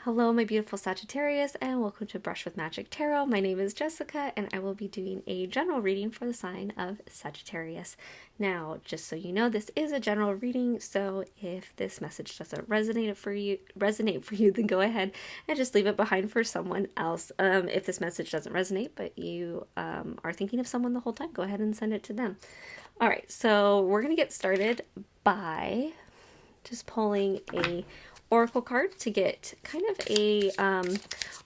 Hello, my beautiful Sagittarius, and welcome to Brush with Magic Tarot. My name is Jessica, and I will be doing a general reading for the sign of Sagittarius. Now, just so you know, this is a general reading, so if this message doesn't resonate for you, then go ahead and just leave it behind for someone else. If this message doesn't resonate, but you are thinking of someone the whole time, go ahead and send it to them. All right, so we're going to get started by just pulling a oracle card to get kind of a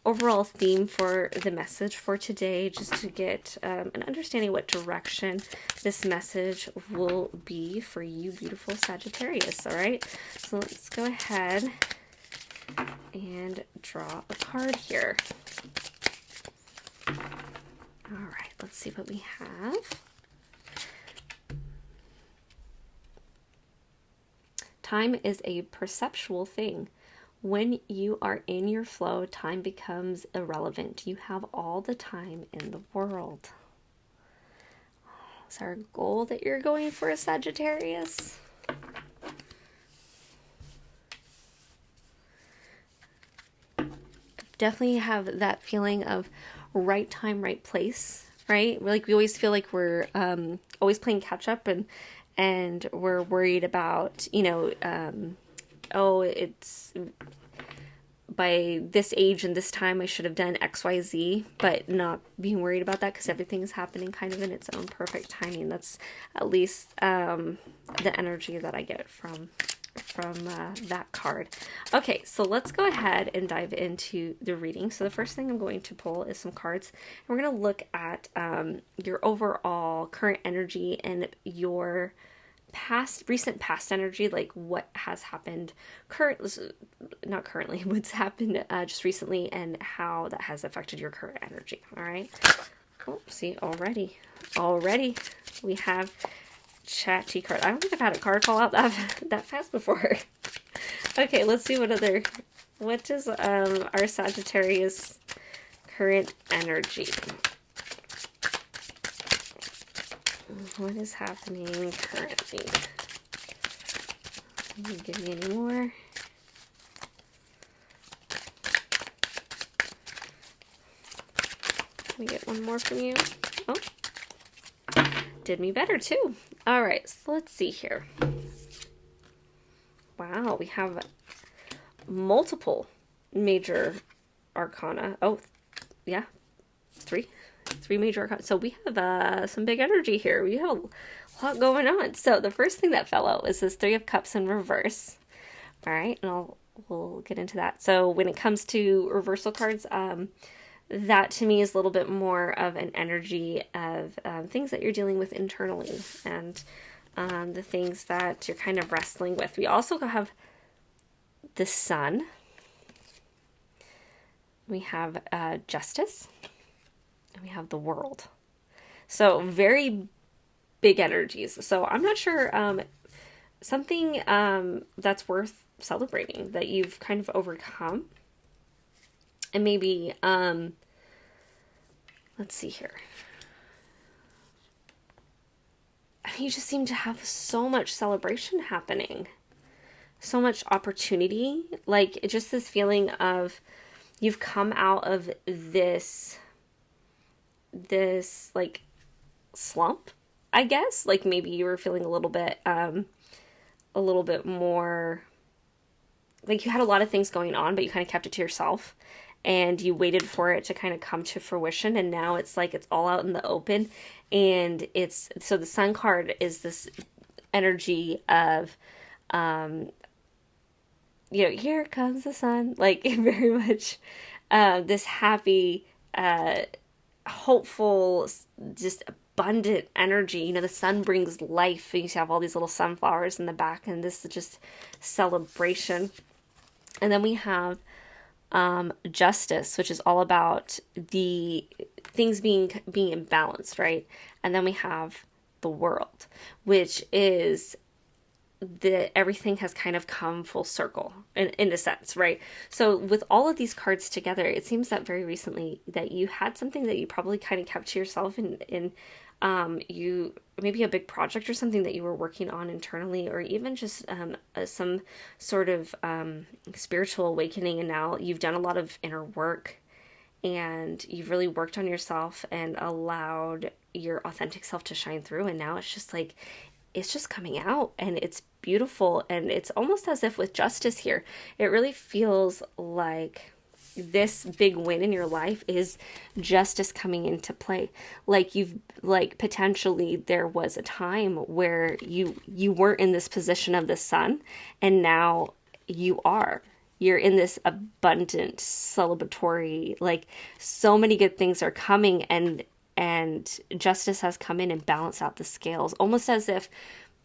overall theme for the message for today, just to get an understanding what direction this message will be for you beautiful Sagittarius. All right, so let's go ahead and draw a card here. All right, let's see what we have. Time is a perceptual thing. When you are in your flow, time becomes irrelevant. You have all the time in the world. Is there a goal that you're going for, a Sagittarius? Definitely have that feeling of right time, right place, right? Like we always feel like we're always playing catch up, and we're worried about, it's by this age and this time I should have done XYZ, but not being worried about that because everything is happening kind of in its own perfect timing. That's at least the energy that I get from that card. Okay, so let's go ahead and dive into the reading. So the first thing I'm going to pull is some cards, and we're going to look at your overall current energy and your recent past energy, like what has happened not currently, what's happened just recently, and how that has affected your current energy. All right. Oh, see, already we have chatty card. I don't think I've had a card fall out that fast before. Okay, let's see what is our Sagittarius give energy. What is happening currently? Can you give me any more? Can we get one more from you? Oh, did me better too. All right, so let's see here. Wow, we have multiple major arcana. Oh, yeah, three major arcana. So we have some big energy here. We have a lot going on. So the first thing that fell out is this Three of Cups in reverse. All right, and we'll get into that. So when it comes to reversal cards, that to me is a little bit more of an energy of things that you're dealing with internally, and the things that you're kind of wrestling with. We also have the Sun. We have Justice. And we have the World. So very big energies. So I'm not sure, something that's worth celebrating that you've kind of overcome. And maybe, let's see here. You just seem to have so much celebration happening. So much opportunity. Like, just this feeling of you've come out of this like slump, I guess. Like maybe you were feeling a little bit more like you had a lot of things going on, but you kind of kept it to yourself and you waited for it to kind of come to fruition. And now it's like it's all out in the open, and so the Sun card is this energy of here comes the sun, like very much this happy hopeful, just abundant energy. The sun brings life. You have all these little sunflowers in the back, and this is just celebration. And then we have Justice, which is all about the things being imbalanced, right? And then we have the World, which is everything has kind of come full circle in a sense, right? So with all of these cards together, it seems that very recently that you had something that you probably kind of kept to yourself and you maybe a big project or something that you were working on internally, or even just some sort of spiritual awakening, and now you've done a lot of inner work and you've really worked on yourself and allowed your authentic self to shine through, and now it's just like it's just coming out and it's beautiful. And it's almost as if with justice here, it really feels like this big win in your life is justice coming into play. Like you've, like, potentially there was a time where you weren't in this position of the sun, and now you're in this abundant celebratory, like, so many good things are coming, and justice has come in and balanced out the scales, almost as if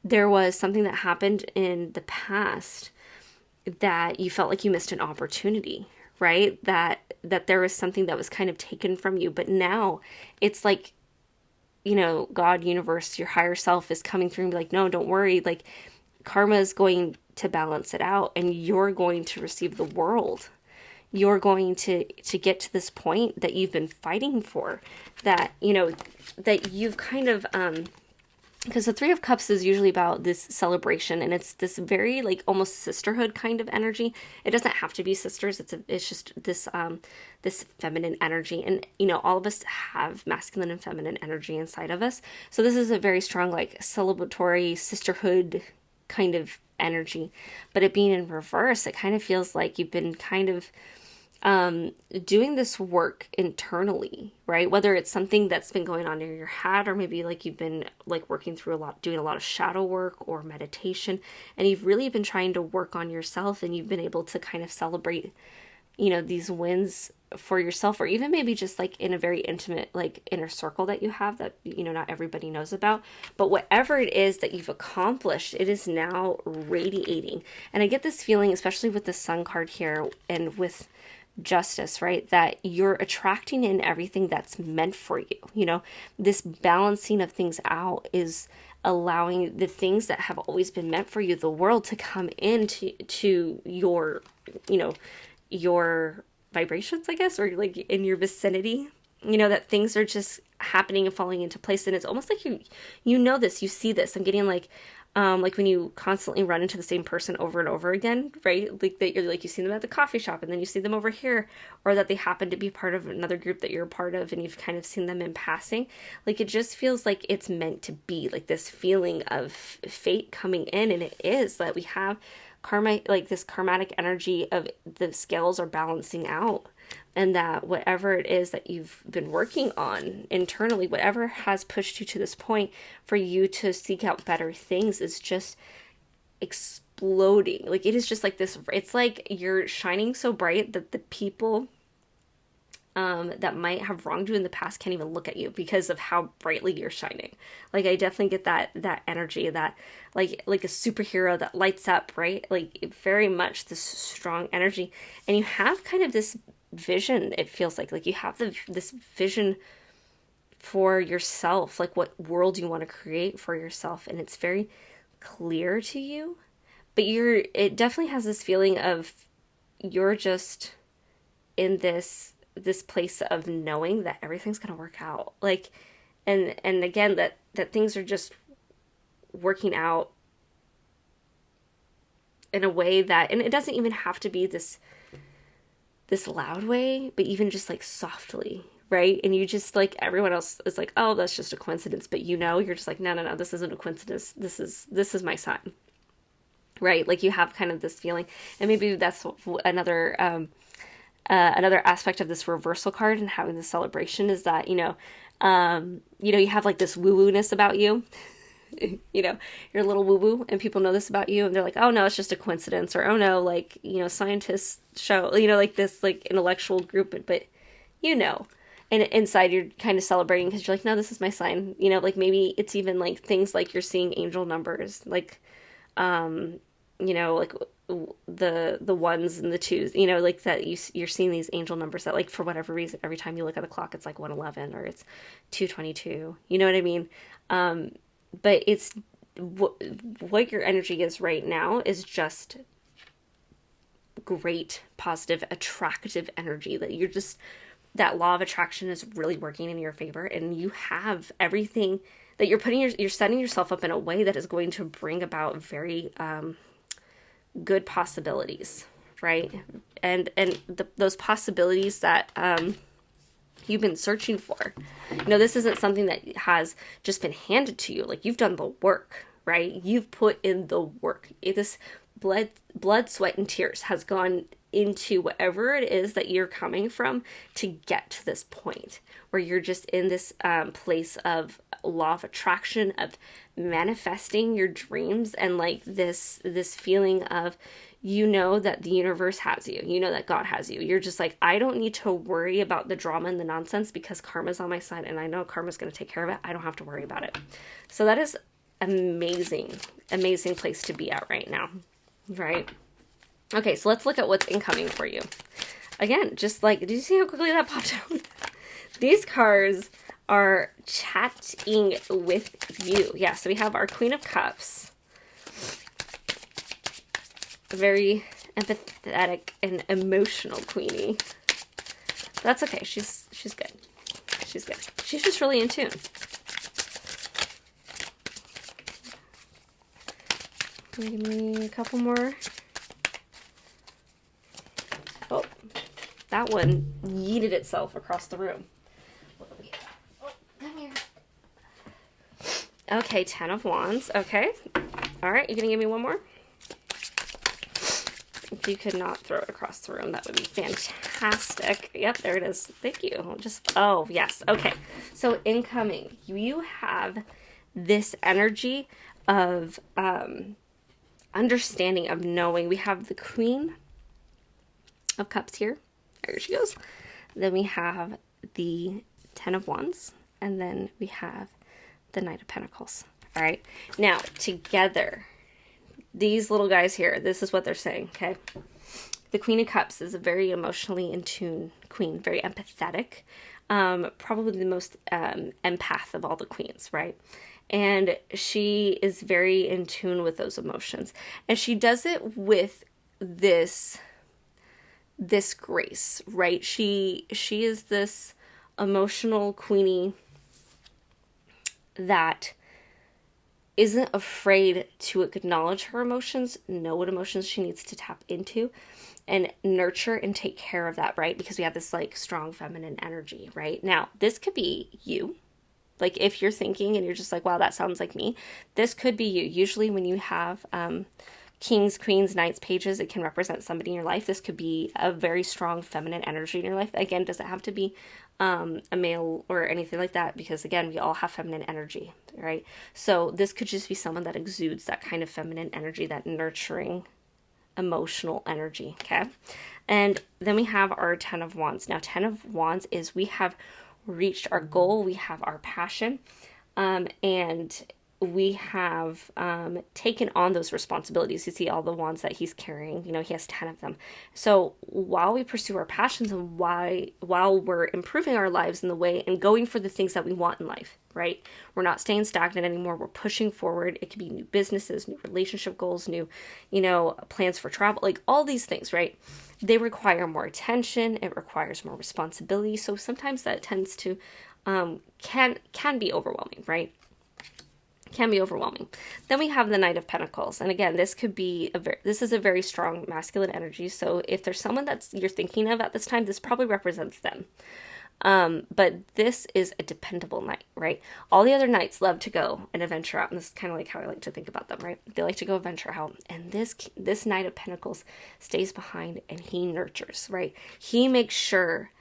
there was something that happened in the past that you felt like you missed an opportunity, right? That there was something that was kind of taken from you, but now it's like, God, universe, your higher self is coming through and be like, no, don't worry. Like, karma is going to balance it out, and you're going to receive the world. You're going to get to this point that you've been fighting for, that, that you've kind of, because the Three of Cups is usually about this celebration, and it's this very, like, almost sisterhood kind of energy. It doesn't have to be sisters. It's just this this feminine energy, and all of us have masculine and feminine energy inside of us. So this is a very strong, like, celebratory sisterhood kind of energy. But it being in reverse, it kind of feels like you've been kind of doing this work internally, right? Whether it's something that's been going on in your head, or maybe like you've been like working through doing a lot of shadow work or meditation, and you've really been trying to work on yourself, and you've been able to kind of celebrate, these wins for yourself, or even maybe just like in a very intimate, like, inner circle that you have that, not everybody knows about. But whatever it is that you've accomplished, it is now radiating. And I get this feeling, especially with the Sun card here and with justice, right, that you're attracting in everything that's meant for you. This balancing of things out is allowing the things that have always been meant for you, the world, to come into your, your vibrations, I guess, or like in your vicinity, that things are just happening and falling into place. And it's almost like this, you see this. I'm getting like when you constantly run into the same person over and over again, right? Like that you're like, you see them at the coffee shop, and then you see them over here, or that they happen to be part of another group that you're a part of, and you've kind of seen them in passing. Like, it just feels like it's meant to be, like this feeling of fate coming in. And it is that we have karma, like this karmatic energy of the scales are balancing out, and that whatever it is that you've been working on internally, whatever has pushed you to this point for you to seek out better things, is just exploding. Like, it is just like this, it's like you're shining so bright that the people that might have wronged you in the past can't even look at you because of how brightly you're shining. Like, I definitely get that energy, that like a superhero that lights up, right? Like, very much this strong energy. And you have kind of this vision, it feels like you have this vision for yourself, like what world you want to create for yourself, and it's very clear to you. But it definitely has this feeling of you're just in this place of knowing that everything's going to work out, like, and again, that things are just working out in a way that, and it doesn't even have to be this loud way, but even just like softly, right? And you just, like, everyone else is like, oh, that's just a coincidence, but you're just like, no, this isn't a coincidence, this is my sign, right? Like, you have kind of this feeling. And maybe that's another aspect of this reversal card and having the celebration, is that you have like this woo-woo-ness about you. You're a little woo-woo, and people know this about you, and they're like, oh no, it's just a coincidence, or oh no, like, scientists show, like this, like, intellectual group, but and inside you're kind of celebrating because you're like, no, this is my sign. Like, maybe it's even like things like you're seeing angel numbers, like like the ones and the twos, like that you're seeing these angel numbers that, like, for whatever reason, every time you look at the clock, it's like 111 or it's 222. You know what I mean? But it's what your energy is right now is just great, positive, attractive energy, that you're just that law of attraction is really working in your favor, and you have everything that you're setting yourself up in a way that is going to bring about very good possibilities, right? And those possibilities that you've been searching for. This isn't something that has just been handed to you. Like, you've done the work, right? You've put in the work. This blood, sweat, and tears has gone into whatever it is that you're coming from to get to this point where you're just in this place of law of attraction, of manifesting your dreams, and like this feeling of, that the universe has you, that God has you. You're just like, I don't need to worry about the drama and the nonsense because karma's on my side, and I know karma's going to take care of it. I don't have to worry about it. So that is amazing place to be at right now, right? Okay, so let's look at what's incoming for you. Again, just like, did you see how quickly that popped out? These cards are chatting with you. Yeah, so we have our Queen of Cups. A very empathetic and emotional queenie. That's okay. She's good. She's good. She's just really in tune. Give me a couple more. Oh, that one yeeted itself across the room. What do we have? Oh, come here. Okay, 10 of Wands. Okay. All right, you gonna give me one more? If you could not throw it across the room, that would be fantastic. Yep, there it is. Thank you. Oh, yes. Okay. So incoming, you have this energy of understanding, of knowing. We have the Queen of Cups here. There she goes. Then we have the 10 of Wands. And then we have the Knight of Pentacles. All right. Now, together, these little guys here, this is what they're saying, okay? The Queen of Cups is a very emotionally in tune queen, very empathetic, probably the most empath of all the queens, right? And she is very in tune with those emotions. And she does it with this grace, right? She is this emotional queenie that isn't afraid to acknowledge her emotions, know what emotions she needs to tap into, and nurture and take care of that, right? Because we have this like strong feminine energy, right? Now, this could be you. Like, if you're thinking and you're just like, wow, that sounds like me, this could be you. Usually when you have kings, queens, knights, pages, it can represent somebody in your life. This could be a very strong feminine energy in your life. Again, doesn't have to be a male or anything like that, because again, we all have feminine energy, right? So this could just be someone that exudes that kind of feminine energy, that nurturing emotional energy, okay? And then we have our 10 of Wands. Now, 10 of Wands is we have reached our goal, we have our passion, and we have taken on those responsibilities. You see all the wands that he's carrying, he has 10 of them. So while we pursue our passions and while we're improving our lives in the way and going for the things that we want in life, right? We're not staying stagnant anymore. We're pushing forward. It could be new businesses, new relationship goals, new, plans for travel, like all these things, right? They require more attention. It requires more responsibility. So sometimes that tends to, can be overwhelming, right? Can be overwhelming. Then we have the Knight of Pentacles. And again, this could be this is a very strong masculine energy. So if there's someone that you're thinking of at this time, this probably represents them. But this is a dependable knight, right? All the other knights love to go and adventure out. And this is kind of like how I like to think about them, right? They like to go venture out. And this Knight of Pentacles stays behind and he nurtures, right? He makes sure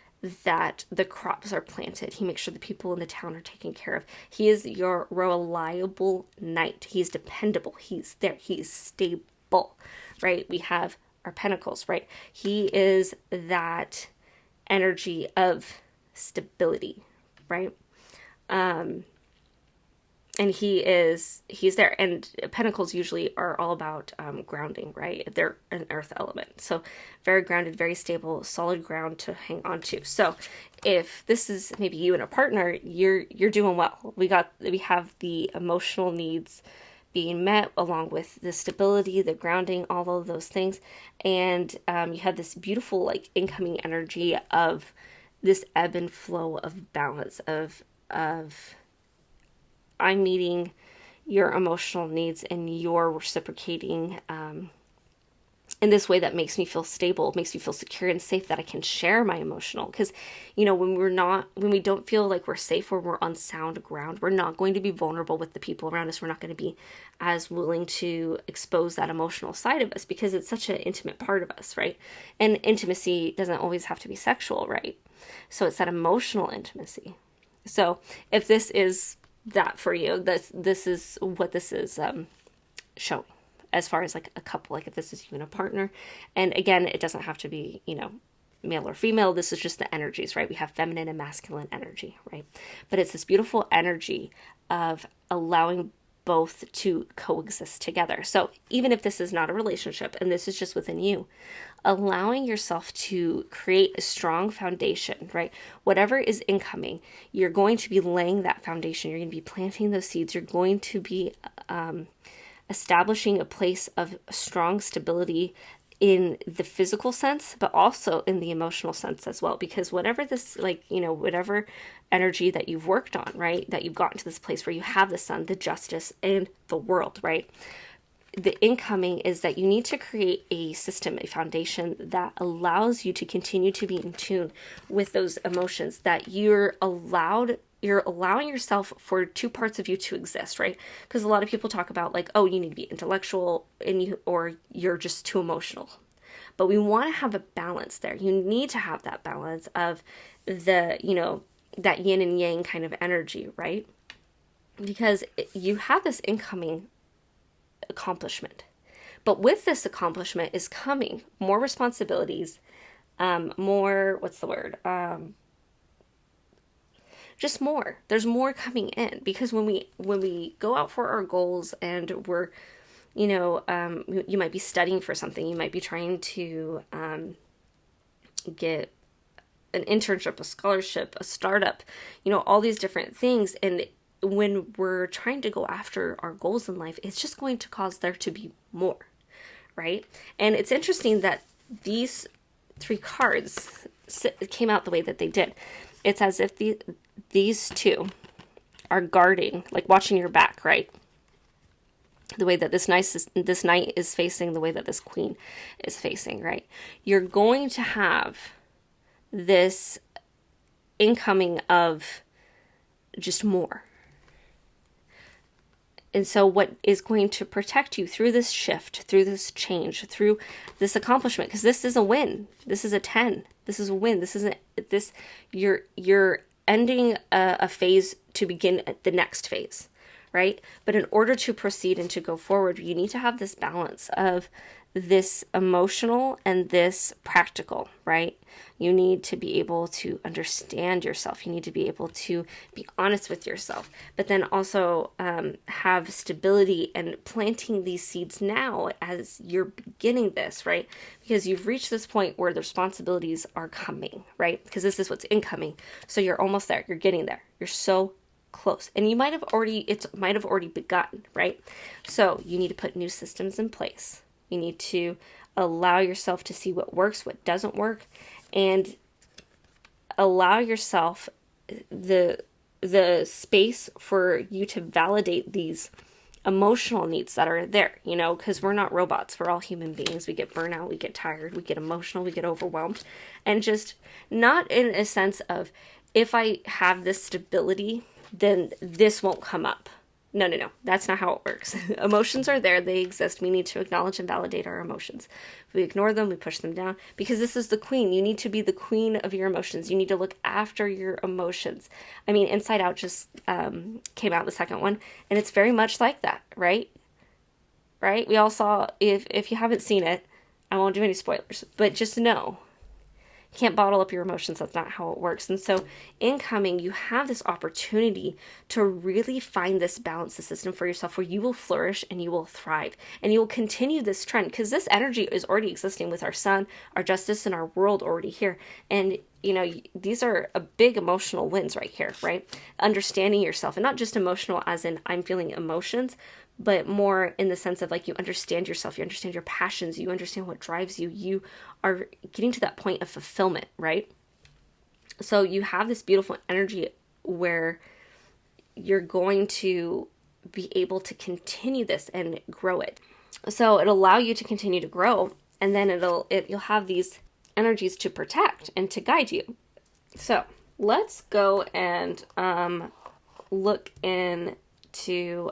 that the crops are planted. He makes sure the people in the town are taken care of. He is your reliable knight. He's dependable. He's there. He's stable, right? We have our pentacles, right? He is that energy of stability, right? And he's there. And pentacles usually are all about grounding, right? They're an earth element. So very grounded, very stable, solid ground to hang on to. So if this is maybe you and a partner, you're doing well. We have the emotional needs being met along with the stability, the grounding, all of those things. And you have this beautiful like incoming energy of this ebb and flow of balance of I'm meeting your emotional needs and you're reciprocating in this way that makes me feel stable, makes me feel secure and safe, that I can share my emotional. Because, when we don't feel like we're safe, or we're on sound ground, we're not going to be vulnerable with the people around us. We're not going to be as willing to expose that emotional side of us, because it's such an intimate part of us, right? And intimacy doesn't always have to be sexual, right? So it's that emotional intimacy. So if this is that for you, this is what this is showing. As far as like a couple, like if this is you and a partner. And again, it doesn't have to be, male or female. This is just the energies, right? We have feminine and masculine energy, right? But it's this beautiful energy of allowing both to coexist together. So even if this is not a relationship and this is just within you, allowing yourself to create a strong foundation, right? Whatever is incoming, you're going to be laying that foundation. You're going to be planting those seeds. You're going to be establishing a place of strong stability in the physical sense, but also in the emotional sense as well. Because whatever this, whatever energy that you've worked on, right, that you've gotten to this place where you have the sun, the justice, and the world, right, the incoming is that you need to create a system, a foundation that allows you to continue to be in tune with those emotions, that you're allowing yourself for two parts of you to exist, right? Because a lot of people talk about like, oh, you need to be intellectual or you're just too emotional. But we want to have a balance there. You need to have that balance of the, that yin and yang kind of energy, right? Because you have this incoming accomplishment. But with this accomplishment is coming more responsibilities, more, what's the word? Just more. There's more coming in, because when we go out for our goals and we're, you might be studying for something, you might be trying to get an internship, a scholarship, a startup, all these different things. And when we're trying to go after our goals in life, it's just going to cause there to be more, right? And it's interesting that these three cards came out the way that they did. It's as if these two are guarding, like watching your back, right? The way that this knight is facing, the way that this queen is facing, right? You're going to have this incoming of just more. And so what is going to protect you through this shift, through this change, through this accomplishment, because this is a win. This is a 10. This is a win. This isn't this. You're ending a phase to begin the next phase, right? But in order to proceed and to go forward, you need to have this balance of this emotional and this practical, right? You need to be able to understand yourself. You need to be able to be honest with yourself, but then also have stability and planting these seeds now as you're beginning this, right? Because you've reached this point where the responsibilities are coming, right? Because this is what's incoming. So you're almost there. You're getting there. You're so close. And it might have already begun, right? So you need to put new systems in place. You need to allow yourself to see what works, what doesn't work, and allow yourself the space for you to validate these emotional needs that are there, because we're not robots. We're all human beings. We get burnout, we get tired, we get emotional, we get overwhelmed. And just not in a sense of, if I have this stability, then this won't come up. No. That's not how it works. Emotions are there. They exist. We need to acknowledge and validate our emotions. If we ignore them, we push them down, because this is the queen. You need to be the queen of your emotions. You need to look after your emotions. I mean, Inside Out just came out, the second one, and it's very much like that, right? Right? We all saw, if you haven't seen it, I won't do any spoilers, but just know, you can't bottle up your emotions. That's not how it works. And so incoming, you have this opportunity to really find this balanced system for yourself, where you will flourish and you will thrive and you will continue this trend, because this energy is already existing with our sun, our justice, and our world already here. And these are a big emotional wins right here, right? Understanding yourself, and not just emotional as in I'm feeling emotions, but more in the sense of like, you understand yourself, you understand your passions, you understand what drives you, you are getting to that point of fulfillment, right? So you have this beautiful energy where you're going to be able to continue this and grow it. So it'll allow you to continue to grow, and then you'll have these energies to protect and to guide you. So let's go and look into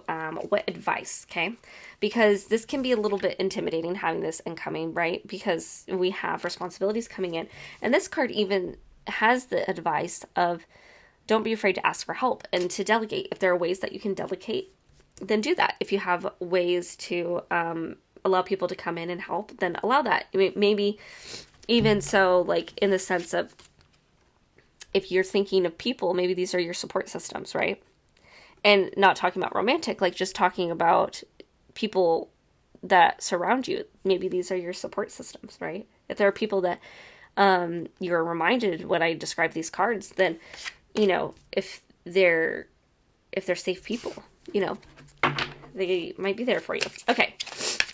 what advice, okay? Because this can be a little bit intimidating having this incoming, right? Because we have responsibilities coming in, and this card even has the advice of don't be afraid to ask for help and to delegate. If there are ways that you can delegate, then do that. If you have ways to allow people to come in and help, then allow that. I mean, maybe even so, like in the sense of if you're thinking of people, maybe these are your support systems, right? And not talking about romantic, like just talking about people that surround you. Maybe these are your support systems, right? If there are people that you're reminded when I describe these cards, then, you know, if they're safe people, you know, they might be there for you. Okay,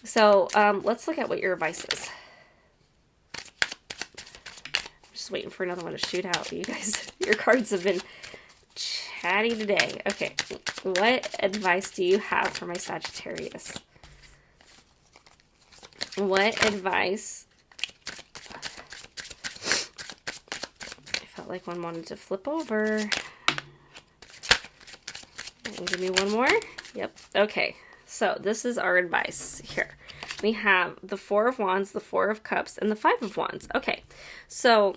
so let's look at what your advice is. I'm just waiting for another one to shoot out. You guys, your cards have been chatty today. Okay, what advice do you have for my Sagittarius? What advice? I felt like one wanted to flip over. And give me one more. Yep. Okay. So this is our advice here. We have the Four of Wands, the Four of Cups, and the Five of Wands. Okay. So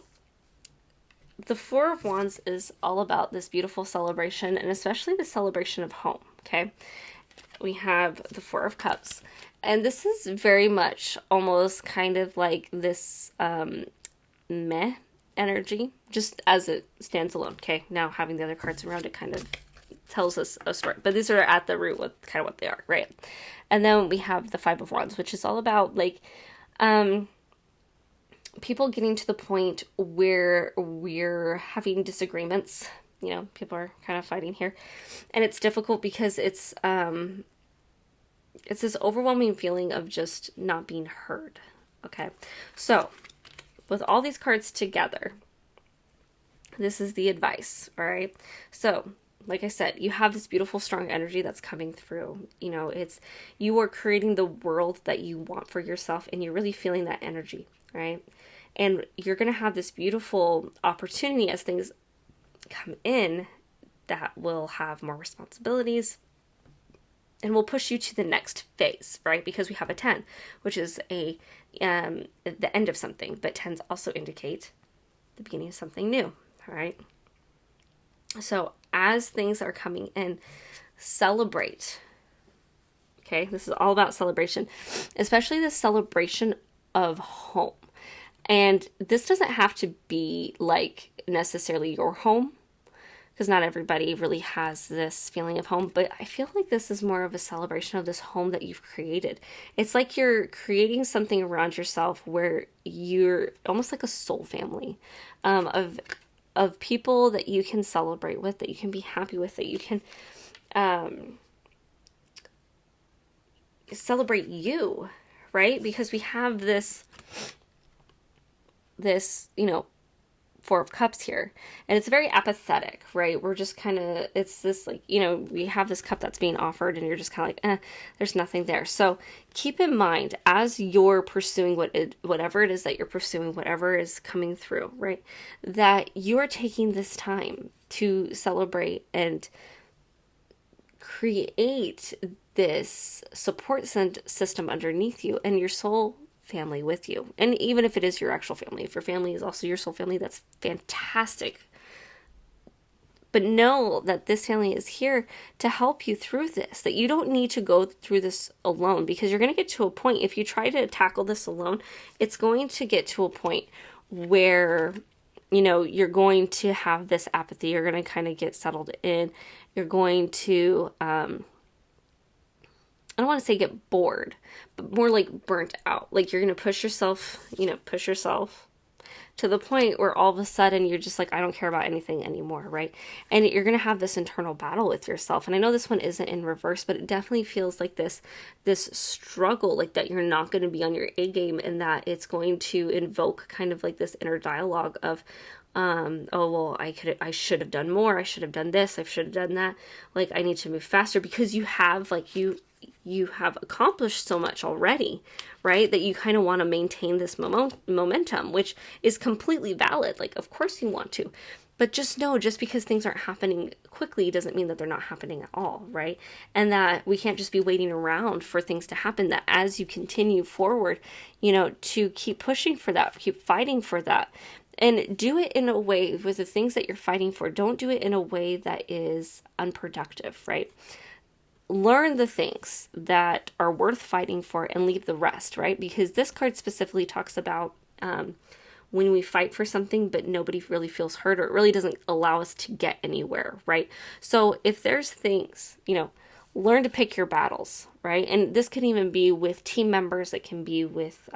the Four of Wands is all about this beautiful celebration, and especially the celebration of home. Okay. We have the Four of Cups, and this is very much almost kind of like this meh energy, just as it stands alone. Okay. Now having the other cards around it kind of tells us a story, but these are at the root with kind of what they are, right? And then we have the Five of Wands, which is all about like people getting to the point where we're having disagreements. You know, people are kind of fighting here, and it's difficult because it's this overwhelming feeling of just not being heard. Okay, so with all these cards together, this is the advice. All right, so like I said, you have this beautiful, strong energy that's coming through. You know, you are creating the world that you want for yourself, and you're really feeling that energy, right? And you're going to have this beautiful opportunity as things come in that will have more responsibilities and will push you to the next phase, right? Because we have a 10, which is the end of something, but 10s also indicate the beginning of something new, all right? So as things are coming in, celebrate. Okay, this is all about celebration, especially the celebration of home. And this doesn't have to be like necessarily your home, because not everybody really has this feeling of home, but I feel like this is more of a celebration of this home that you've created. It's like you're creating something around yourself where you're almost like a soul family of people that you can celebrate with, that you can be happy with, that you can celebrate you, right? Because we have this, you know, Four of Cups here, and it's very apathetic, right? We're just kind of, it's this like, you know, we have this cup that's being offered and you're just kind of like, there's nothing there. So keep in mind as you're pursuing whatever it is that you're pursuing, whatever is coming through, right? That you're taking this time to celebrate and create this support system underneath you and your soul family with you. And even if it is your actual family, if your family is also your soul family, that's fantastic. But know that this family is here to help you through this, that you don't need to go through this alone, because you're going to get to a point, if you try to tackle this alone, it's going to get to a point where, you know, you're going to have this apathy. You're going to kind of get settled in. You're going to, I don't want to say get bored, but more like burnt out. Like you're going to push yourself to the point where all of a sudden you're just like, I don't care about anything anymore, right? And you're going to have this internal battle with yourself. And I know this one isn't in reverse, but it definitely feels like this struggle, like that you're not going to be on your A game, and that it's going to invoke kind of like this inner dialogue of, oh, well, I should have done more. I should have done this. I should have done that. Like, I need to move faster, because you have, like, you have accomplished so much already, right? That you kind of want to maintain this momentum, which is completely valid. Like, of course you want to, but just know, just because things aren't happening quickly doesn't mean that they're not happening at all, right? And that we can't just be waiting around for things to happen, that as you continue forward, to keep pushing for that, keep fighting for that. And do it in a way, with the things that you're fighting for, don't do it in a way that is unproductive, right? Learn the things that are worth fighting for and leave the rest, right? Because this card specifically talks about when we fight for something, but nobody really feels hurt, or it really doesn't allow us to get anywhere, right? So if there's things, learn to pick your battles, right? And this can even be with team members. It can be with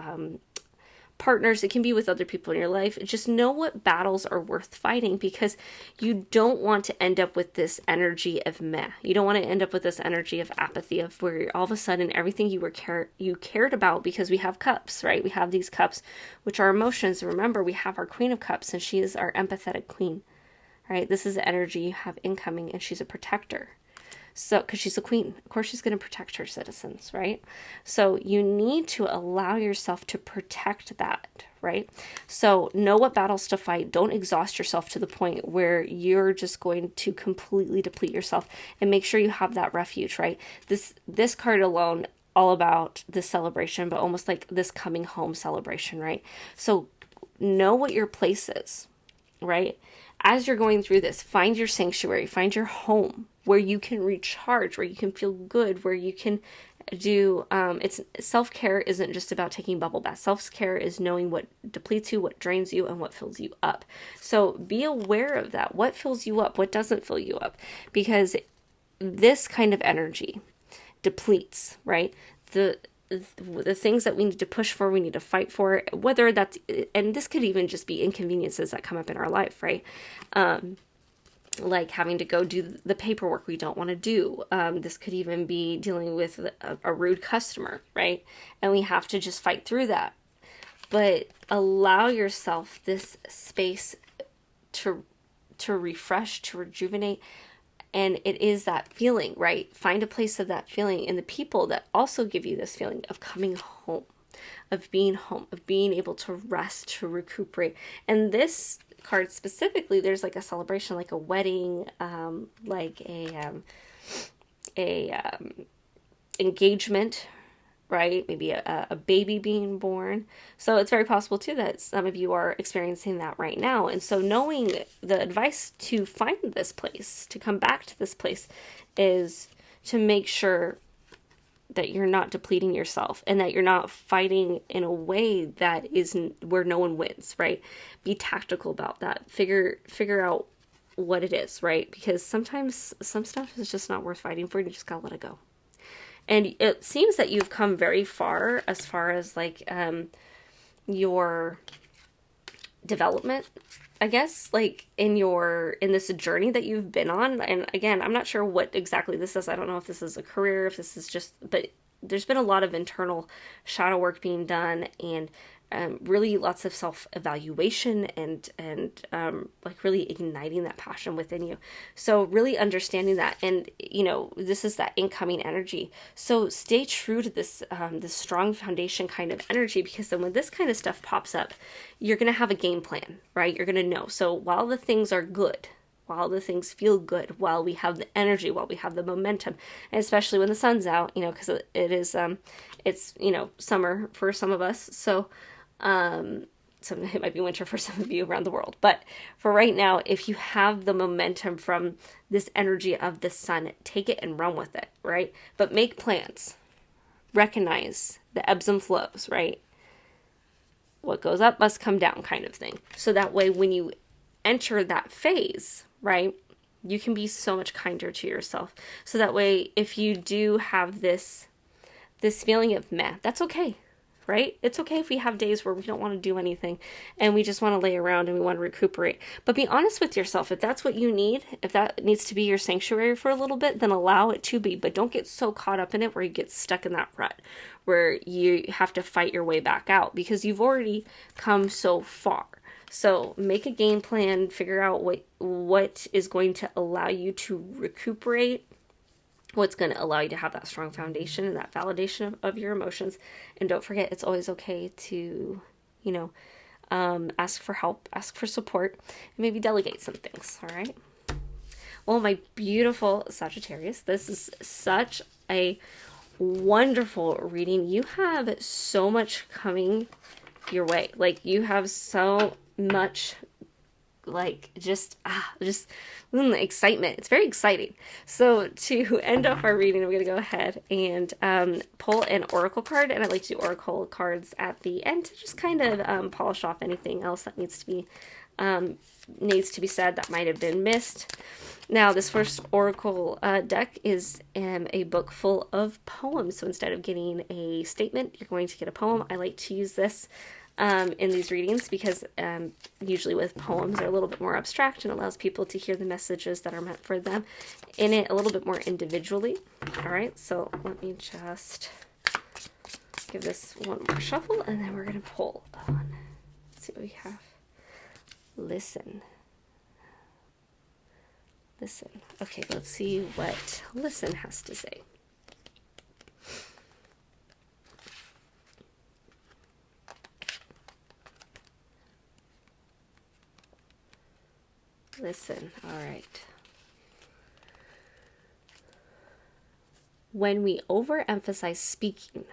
partners. It can be with other people in your life. Just know what battles are worth fighting, because you don't want to end up with this energy of meh. You don't want to end up with this energy of apathy, of where all of a sudden everything you cared about, because we have cups, right? We have these cups, which are emotions. Remember, we have our Queen of Cups, and she is our empathetic queen, right? This is the energy you have incoming, and she's a protector. So, because she's a queen, of course she's going to protect her citizens, right? So you need to allow yourself to protect that, right? So know what battles to fight. Don't exhaust yourself to the point where you're just going to completely deplete yourself, and make sure you have that refuge, right? This card alone, all about this celebration, but almost like this coming home celebration, right? So know what your place is, right? As you're going through this, find your sanctuary, find your home where you can recharge, where you can feel good, where you can do, self-care isn't just about taking bubble baths. Self-care is knowing what depletes you, what drains you, and what fills you up. So be aware of that. What fills you up? What doesn't fill you up? Because this kind of energy depletes, right? The things that we need to push for, we need to fight for, whether that's, and this could even just be inconveniences that come up in our life, right? Like having to go do the paperwork we don't want to do. This could even be dealing with a rude customer, right? And we have to just fight through that. But allow yourself this space to refresh, to rejuvenate. And it is that feeling, right? Find a place of that feeling, and the people that also give you this feeling of coming home, of being able to rest, to recuperate. And this card specifically, there's like a celebration, like a wedding, like a engagement, right? Maybe a baby being born. So it's very possible too that some of you are experiencing that right now. And so knowing the advice to find this place, to come back to this place, is to make sure that you're not depleting yourself, and that you're not fighting in a way that isn't where no one wins, right? Be tactical about that. Figure out what it is, right? Because sometimes some stuff is just not worth fighting for, and you just gotta let it go. And it seems that you've come very far as like your development, I guess, like in this journey that you've been on. And again, I'm not sure what exactly this is. I don't know if this is a career, if this is just, but there's been a lot of internal shadow work being done, and really lots of self-evaluation, and like really igniting that passion within you. So really understanding that, and this is that incoming energy. So stay true to this this strong foundation kind of energy, because then when this kind of stuff pops up, you're gonna have a game plan, right? You're gonna know. So while the things are good, while the things feel good, while we have the energy, while we have the momentum, and especially when the sun's out, because it is it's summer for some of us, so it might be winter for some of you around the world. But for right now, if you have the momentum from this energy of the sun, take it and run with it, right? But make plans. Recognize the ebbs and flows, right? What goes up must come down, kind of thing. So that way, when you enter that phase, right, you can be so much kinder to yourself. So that way, if you do have this feeling of meh, that's okay. Right? It's okay if we have days where we don't want to do anything and we just want to lay around and we want to recuperate. But be honest with yourself. If that's what you need, if that needs to be your sanctuary for a little bit, then allow it to be. But don't get so caught up in it where you get stuck in that rut where you have to fight your way back out, because you've already come so far. So make a game plan, figure out what is going to allow you to recuperate, what's going to allow you to have that strong foundation and that validation of your emotions. And don't forget, it's always okay to, ask for help, ask for support, and maybe delegate some things, all right? Well, my beautiful Sagittarius, this is such a wonderful reading. You have so much coming your way. Like, you have so much, like, just excitement. It's very exciting. So to end off our reading, I'm going to go ahead and pull an oracle card, and I like to do oracle cards at the end to just kind of polish off anything else that needs to be said that might have been missed. Now, this first oracle deck is a book full of poems. So instead of getting a statement, you're going to get a poem. I like to use this in these readings because usually with poems they're a little bit more abstract and allows people to hear the messages that are meant for them in it a little bit more individually. All right, so let me just give this one more shuffle, and then we're going to pull on. Let's see what we have. Listen. Okay, let's see what listen has to say. Listen, all right. When we overemphasize speaking,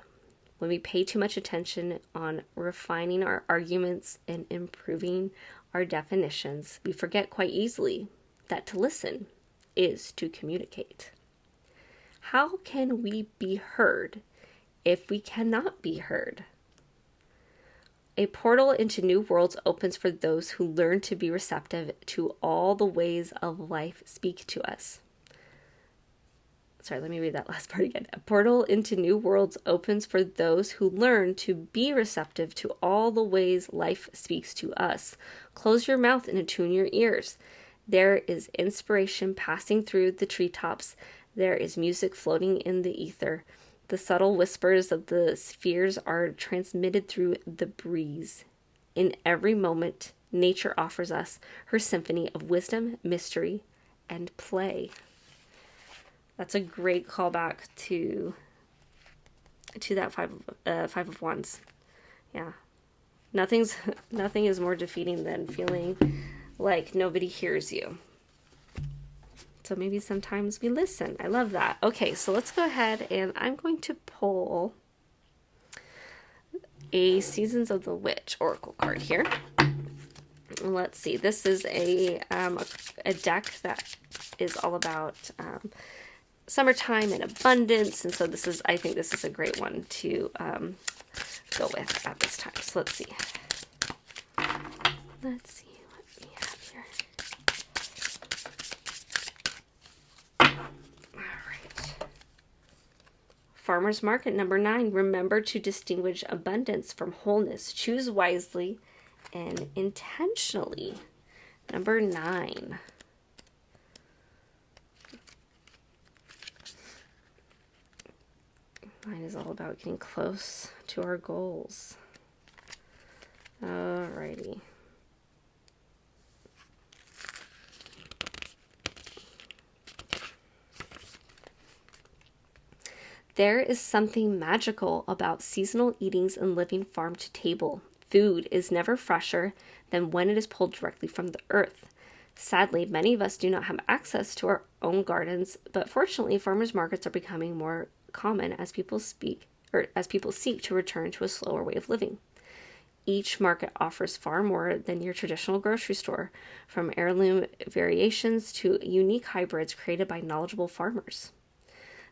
when we pay too much attention on refining our arguments and improving our definitions, we forget quite easily that to listen is to communicate. How can we be heard if we cannot be heard? A portal into new worlds opens for those who learn to be receptive to all the ways of life speak to us. Sorry, let me read that last part again. A portal into new worlds opens for those who learn to be receptive to all the ways life speaks to us. Close your mouth and attune your ears. There is inspiration passing through the treetops. There is music floating in the ether. The subtle whispers of the spheres are transmitted through the breeze. In every moment, nature offers us her symphony of wisdom, mystery, and play. That's a great callback to that five of wands. Yeah, nothing is more defeating than feeling like nobody hears you. So maybe sometimes we listen. I love that. Okay, so let's go ahead and I'm going to pull a Seasons of the Witch oracle card here. Let's see. This is a deck that is all about summertime and abundance, and so I think this is a great one to go with at this time. So let's see. Let's see what we have here. All right. Farmer's Market number 9. Remember to distinguish abundance from wholeness. Choose wisely and intentionally. Number 9. Mine is all about getting close to our goals. Alrighty. There is something magical about seasonal eatings and living farm to table. Food is never fresher than when it is pulled directly from the earth. Sadly, many of us do not have access to our own gardens, but fortunately, farmers markets are becoming more common as people seek to return to a slower way of living. Each market offers far more than your traditional grocery store, from heirloom variations to unique hybrids created by knowledgeable farmers.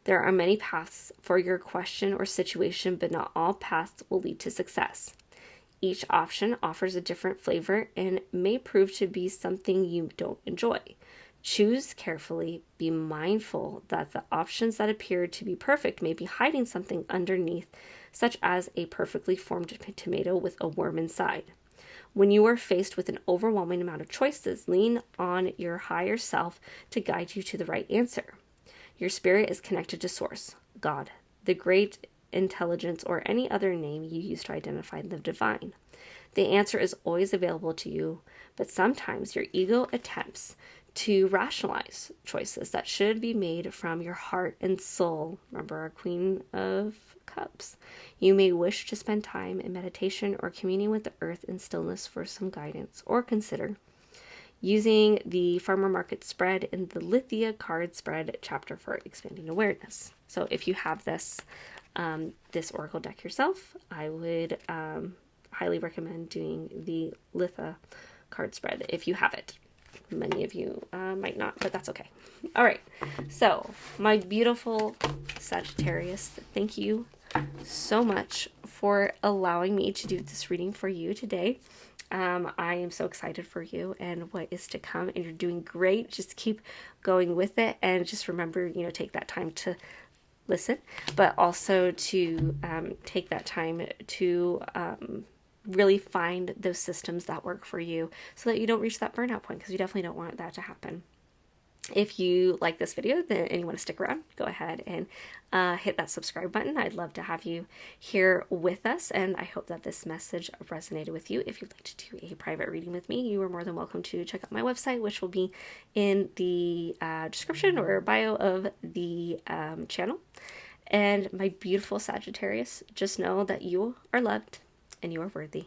There are many paths for your question or situation, but not all paths will lead to success. Each option offers a different flavor and may prove to be something you don't enjoy. Choose carefully. Be mindful that the options that appear to be perfect may be hiding something underneath, such as a perfectly formed tomato with a worm inside. When you are faced with an overwhelming amount of choices, lean on your higher self to guide you to the right answer. Your spirit is connected to Source, God, the great intelligence, or any other name you use to identify the divine. The answer is always available to you, but sometimes your ego attempts to rationalize choices that should be made from your heart and soul. Remember our Queen of Cups. You may wish to spend time in meditation or communing with the earth in stillness for some guidance, or consider using the Farmer Market spread in the Lithia card spread chapter for expanding awareness. So if you have this oracle deck yourself, I would highly recommend doing the Litha card spread if you have it. Many of you might not, but that's okay. All right, so my beautiful Sagittarius, thank you so much for allowing me to do this reading for you today. I am so excited for you and what is to come, and you're doing great. Just keep going with it, and just remember, take that time to listen, but also to take that time to really find those systems that work for you so that you don't reach that burnout point, because you definitely don't want that to happen. If you like this video and you want to stick around, go ahead and hit that subscribe button. I'd love to have you here with us, and I hope that this message resonated with you. If you'd like to do a private reading with me, you are more than welcome to check out my website, which will be in the description or bio of the channel. And my beautiful Sagittarius, just know that you are loved and you are worthy.